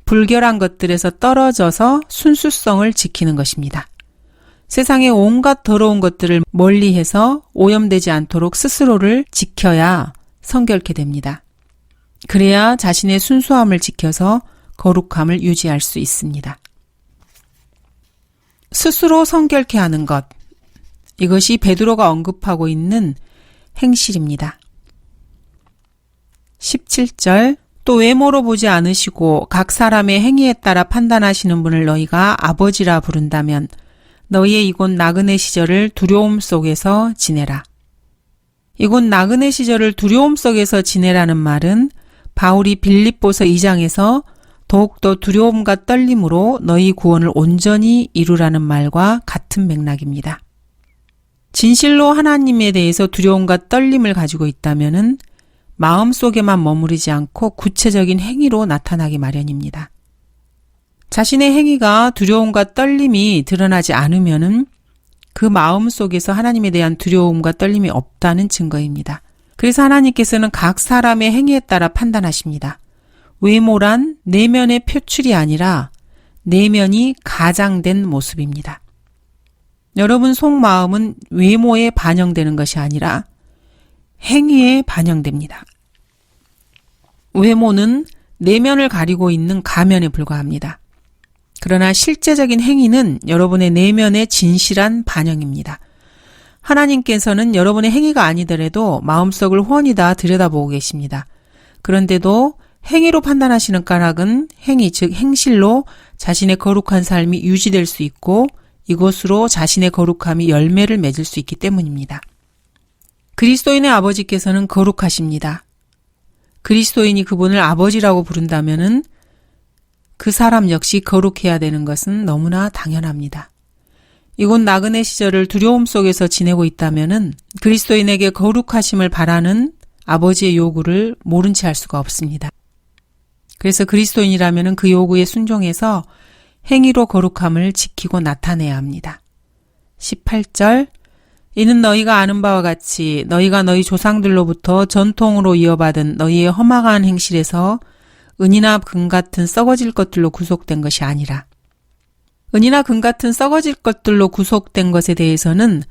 불결한 것들에서 떨어져서 순수성을 지키는 것입니다. 세상의 온갖 더러운 것들을 멀리해서 오염되지 않도록 스스로를 지켜야 성결케 됩니다. 그래야 자신의 순수함을 지켜서 거룩함을 유지할 수 있습니다. 스스로 성결케 하는 것, 이것이 베드로가 언급하고 있는 행실입니다. 17절, 또 외모로 보지 않으시고 각 사람의 행위에 따라 판단하시는 분을 너희가 아버지라 부른다면 너희의 이곳 나그네 시절을 두려움 속에서 지내라. 이곳 나그네 시절을 두려움 속에서 지내라는 말은 바울이 빌립보서 2장에서 더욱더 두려움과 떨림으로 너희 구원을 온전히 이루라는 말과 같은 맥락입니다. 진실로 하나님에 대해서 두려움과 떨림을 가지고 있다면은 마음속에만 머무르지 않고 구체적인 행위로 나타나기 마련입니다. 자신의 행위가 두려움과 떨림이 드러나지 않으면은 그 마음 속에서 하나님에 대한 두려움과 떨림이 없다는 증거입니다. 그래서 하나님께서는 각 사람의 행위에 따라 판단하십니다. 외모란 내면의 표출이 아니라 내면이 가장된 모습입니다. 여러분 속마음은 외모에 반영되는 것이 아니라 행위에 반영됩니다. 외모는 내면을 가리고 있는 가면에 불과합니다. 그러나 실제적인 행위는 여러분의 내면의 진실한 반영입니다. 하나님께서는 여러분의 행위가 아니더라도 마음속을 훤히 다 들여다보고 계십니다. 그런데도 행위로 판단하시는 까닭은 행위, 즉 행실로 자신의 거룩한 삶이 유지될 수 있고 이것으로 자신의 거룩함이 열매를 맺을 수 있기 때문입니다. 그리스도인의 아버지께서는 거룩하십니다. 그리스도인이 그분을 아버지라고 부른다면은 그 사람 역시 거룩해야 되는 것은 너무나 당연합니다. 이곳 나그네 시절을 두려움 속에서 지내고 있다면은 그리스도인에게 거룩하심을 바라는 아버지의 요구를 모른 채 할 수가 없습니다. 그래서 그리스도인이라면은 그 요구에 순종해서 행위로 거룩함을 지키고 나타내야 합니다. 18절, 이는 너희가 아는 바와 같이 너희가 너희 조상들로부터 전통으로 이어받은 너희의 험악한 행실에서 은이나 금 같은 썩어질 것들로 구속된 것이 아니라, 은이나 금 같은 썩어질 것들로 구속된 것에 대해서는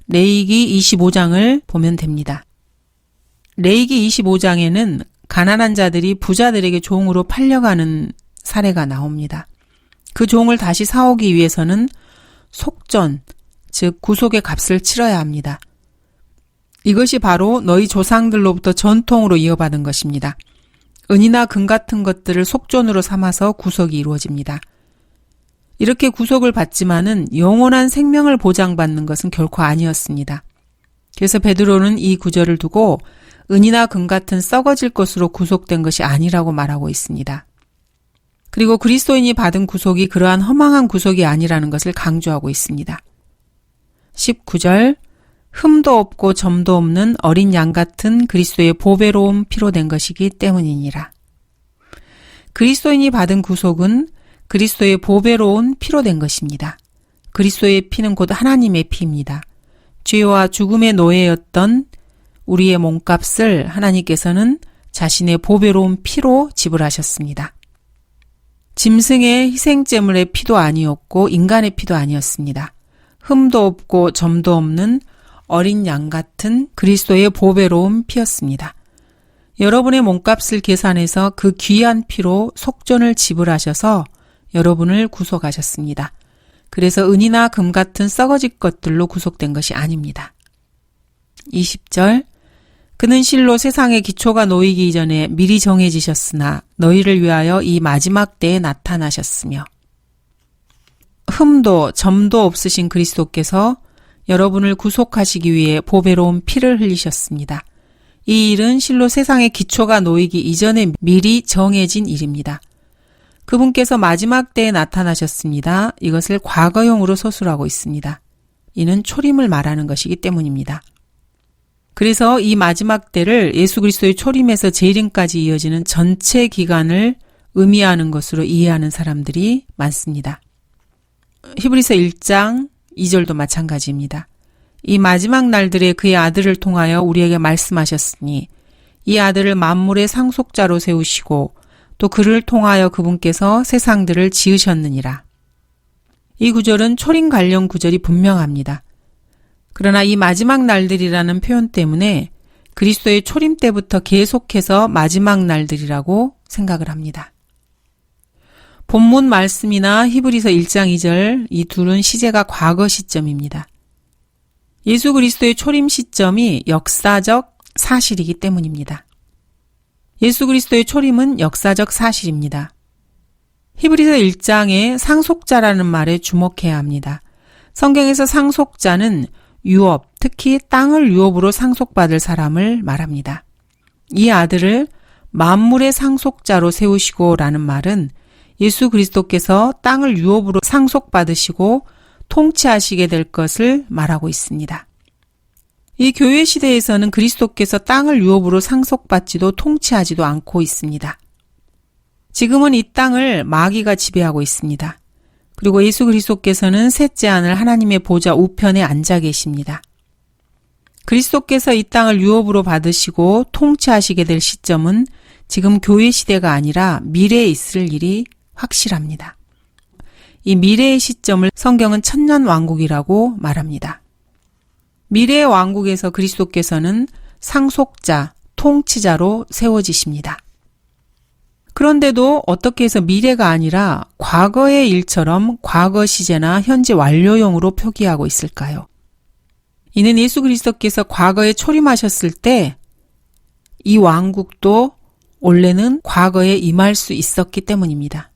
레위기 25장을 보면 됩니다. 레위기 25장에는 가난한 자들이 부자들에게 종으로 팔려가는 사례가 나옵니다. 그 종을 다시 사오기 위해서는 속전, 즉 구속의 값을 치러야 합니다. 이것이 바로 너희 조상들로부터 전통으로 이어받은 것입니다. 은이나 금 같은 것들을 속전으로 삼아서 구속이 이루어집니다. 이렇게 구속을 받지만은 영원한 생명을 보장받는 것은 결코 아니었습니다. 그래서 베드로는 이 구절을 두고 은이나 금 같은 썩어질 것으로 구속된 것이 아니라고 말하고 있습니다. 그리고 그리스도인이 받은 구속이 그러한 허망한 구속이 아니라는 것을 강조하고 있습니다. 19절, 흠도 없고 점도 없는 어린 양 같은 그리스도의 보배로운 피로 된 것이기 때문이니라. 그리스도인이 받은 구속은 그리스도의 보배로운 피로 된 것입니다. 그리스도의 피는 곧 하나님의 피입니다. 죄와 죽음의 노예였던 우리의 몸값을 하나님께서는 자신의 보배로운 피로 지불하셨습니다. 짐승의 희생제물의 피도 아니었고 인간의 피도 아니었습니다. 흠도 없고 점도 없는 어린 양 같은 그리스도의 보배로운 피였습니다. 여러분의 몸값을 계산해서 그 귀한 피로 속전을 지불하셔서 여러분을 구속하셨습니다. 그래서 은이나 금 같은 썩어질 것들로 구속된 것이 아닙니다. 20절, 그는 실로 세상의 기초가 놓이기 이전에 미리 정해지셨으나 너희를 위하여 이 마지막 때에 나타나셨으며, 흠도 점도 없으신 그리스도께서 여러분을 구속하시기 위해 보배로운 피를 흘리셨습니다. 이 일은 실로 세상의 기초가 놓이기 이전에 미리 정해진 일입니다. 그분께서 마지막 때에 나타나셨습니다. 이것을 과거형으로 서술하고 있습니다. 이는 초림을 말하는 것이기 때문입니다. 그래서 이 마지막 때를 예수 그리스도의 초림에서 재림까지 이어지는 전체 기간을 의미하는 것으로 이해하는 사람들이 많습니다. 히브리서 1장 2절도 마찬가지입니다. 이 마지막 날들에 그의 아들을 통하여 우리에게 말씀하셨으니 이 아들을 만물의 상속자로 세우시고 또 그를 통하여 그분께서 세상들을 지으셨느니라. 이 구절은 초림 관련 구절이 분명합니다. 그러나 이 마지막 날들이라는 표현 때문에 그리스도의 초림 때부터 계속해서 마지막 날들이라고 생각을 합니다. 본문 말씀이나 히브리서 1장 2절 이 둘은 시제가 과거 시점입니다. 예수 그리스도의 초림 시점이 역사적 사실이기 때문입니다. 예수 그리스도의 초림은 역사적 사실입니다. 히브리서 1장의 상속자라는 말에 주목해야 합니다. 성경에서 상속자는 유업, 특히 땅을 유업으로 상속받을 사람을 말합니다. 이 아들을 만물의 상속자로 세우시고 라는 말은 예수 그리스도께서 땅을 유업으로 상속받으시고 통치하시게 될 것을 말하고 있습니다. 이 교회 시대에서는 그리스도께서 땅을 유업으로 상속받지도 통치하지도 않고 있습니다. 지금은 이 땅을 마귀가 지배하고 있습니다. 그리고 예수 그리스도께서는 셋째 하늘 하나님의 보좌 우편에 앉아 계십니다. 그리스도께서 이 땅을 유업으로 받으시고 통치하시게 될 시점은 지금 교회 시대가 아니라 미래에 있을 일이 확실합니다. 이 미래의 시점을 성경은 천년 왕국이라고 말합니다. 미래의 왕국에서 그리스도께서는 상속자, 통치자로 세워지십니다. 그런데도 어떻게 해서 미래가 아니라 과거의 일처럼 과거 시제나 현재 완료형으로 표기하고 있을까요? 이는 예수 그리스도께서 과거에 초림하셨을 때 이 왕국도 원래는 과거에 임할 수 있었기 때문입니다.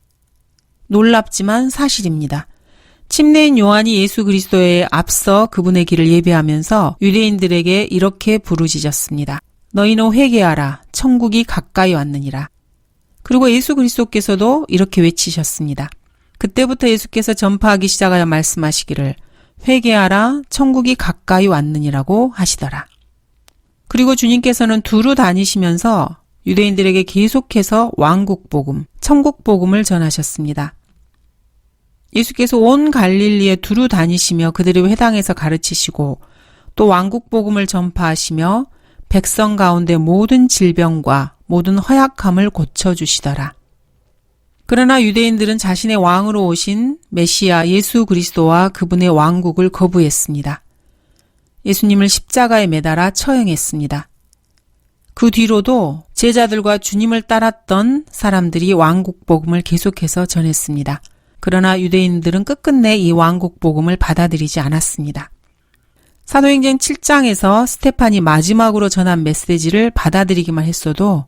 놀랍지만 사실입니다. 침례인 요한이 예수 그리스도에 앞서 그분의 길을 예배하면서 유대인들에게 이렇게 부르짖었습니다. 너희는 회개하라. 천국이 가까이 왔느니라. 그리고 예수 그리스도께서도 이렇게 외치셨습니다. 그때부터 예수께서 전파하기 시작하여 말씀하시기를 회개하라. 천국이 가까이 왔느니라고 하시더라. 그리고 주님께서는 두루 다니시면서 유대인들에게 계속해서 왕국 복음, 천국 복음을 전하셨습니다. 예수께서 온 갈릴리에 두루 다니시며 그들의 회당에서 가르치시고 또 왕국 복음을 전파하시며 백성 가운데 모든 질병과 모든 허약함을 고쳐주시더라. 그러나 유대인들은 자신의 왕으로 오신 메시아 예수 그리스도와 그분의 왕국을 거부했습니다. 예수님을 십자가에 매달아 처형했습니다. 그 뒤로도 제자들과 주님을 따랐던 사람들이 왕국 복음을 계속해서 전했습니다. 그러나 유대인들은 끝끝내 이 왕국 복음을 받아들이지 않았습니다. 사도행전 7장에서 스테판이 마지막으로 전한 메시지를 받아들이기만 했어도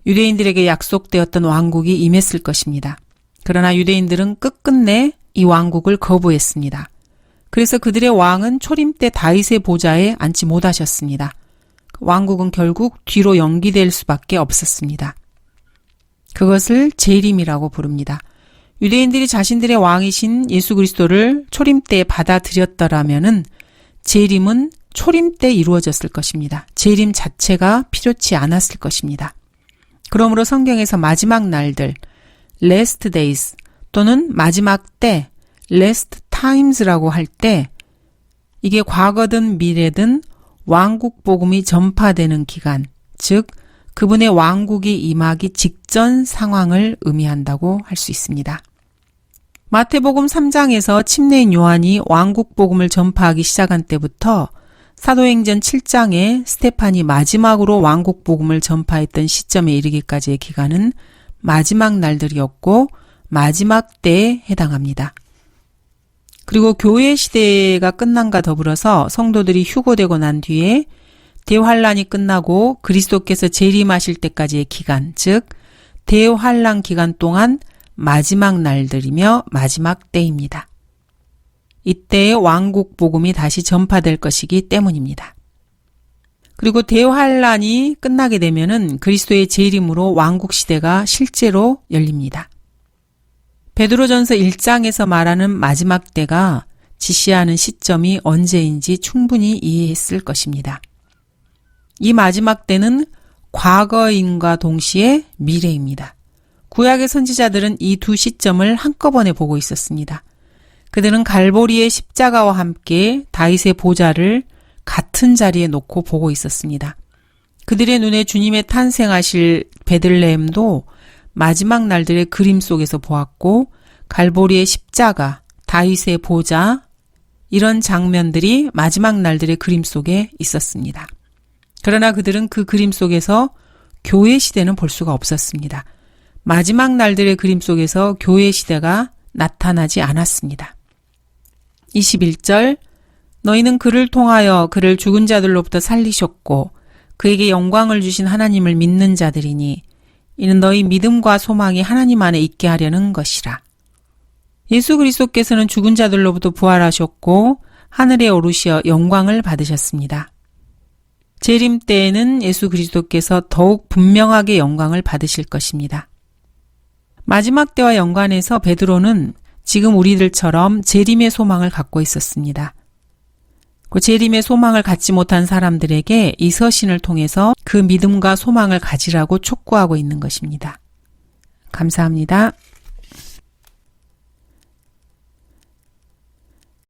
유대인들에게 약속되었던 왕국이 임했을 것입니다. 그러나 유대인들은 끝끝내 이 왕국을 거부했습니다. 그래서 그들의 왕은 초림 때 다윗의 보좌에 앉지 못하셨습니다. 왕국은 결국 뒤로 연기될 수밖에 없었습니다. 그것을 재림이라고 부릅니다. 유대인들이 자신들의 왕이신 예수 그리스도를 초림 때 받아들였더라면은 재림은 초림 때 이루어졌을 것입니다. 재림 자체가 필요치 않았을 것입니다. 그러므로 성경에서 마지막 날들, last days 또는 마지막 때, last times라고 할 때 이게 과거든 미래든 왕국 복음이 전파되는 기간, 즉 그분의 왕국이 임하기 직전 상황을 의미한다고 할 수 있습니다. 마태복음 3장에서 침례인 요한이 왕국 복음을 전파하기 시작한 때부터 사도행전 7장에 스테판이 마지막으로 왕국 복음을 전파했던 시점에 이르기까지의 기간은 마지막 날들이었고 마지막 때에 해당합니다. 그리고 교회 시대가 끝난과 더불어서 성도들이 휴거되고 난 뒤에 대환란이 끝나고 그리스도께서 재림하실 때까지의 기간, 즉 대환란 기간 동안 마지막 날들이며 마지막 때입니다. 이때의 왕국 복음이 다시 전파될 것이기 때문입니다. 그리고 대환란이 끝나게 되면은 그리스도의 재림으로 왕국 시대가 실제로 열립니다. 베드로전서 1장에서 말하는 마지막 때가 지시하는 시점이 언제인지 충분히 이해했을 것입니다. 이 마지막 때는 과거인과 동시에 미래입니다. 구약의 선지자들은 이 두 시점을 한꺼번에 보고 있었습니다. 그들은 갈보리의 십자가와 함께 다윗의 보좌를 같은 자리에 놓고 보고 있었습니다. 그들의 눈에 주님의 탄생하실 베들레헴도 마지막 날들의 그림 속에서 보았고 갈보리의 십자가, 다윗의 보좌 이런 장면들이 마지막 날들의 그림 속에 있었습니다. 그러나 그들은 그 그림 속에서 교회 시대는 볼 수가 없었습니다. 마지막 날들의 그림 속에서 교회 시대가 나타나지 않았습니다. 21절 너희는 그를 통하여 그를 죽은 자들로부터 살리셨고 그에게 영광을 주신 하나님을 믿는 자들이니 이는 너희 믿음과 소망이 하나님 안에 있게 하려는 것이라. 예수 그리스도께서는 죽은 자들로부터 부활하셨고 하늘에 오르시어 영광을 받으셨습니다. 재림 때에는 예수 그리스도께서 더욱 분명하게 영광을 받으실 것입니다. 마지막 때와 연관해서 베드로는 지금 우리들처럼 재림의 소망을 갖고 있었습니다. 그 재림의 소망을 갖지 못한 사람들에게 이 서신을 통해서 그 믿음과 소망을 가지라고 촉구하고 있는 것입니다. 감사합니다.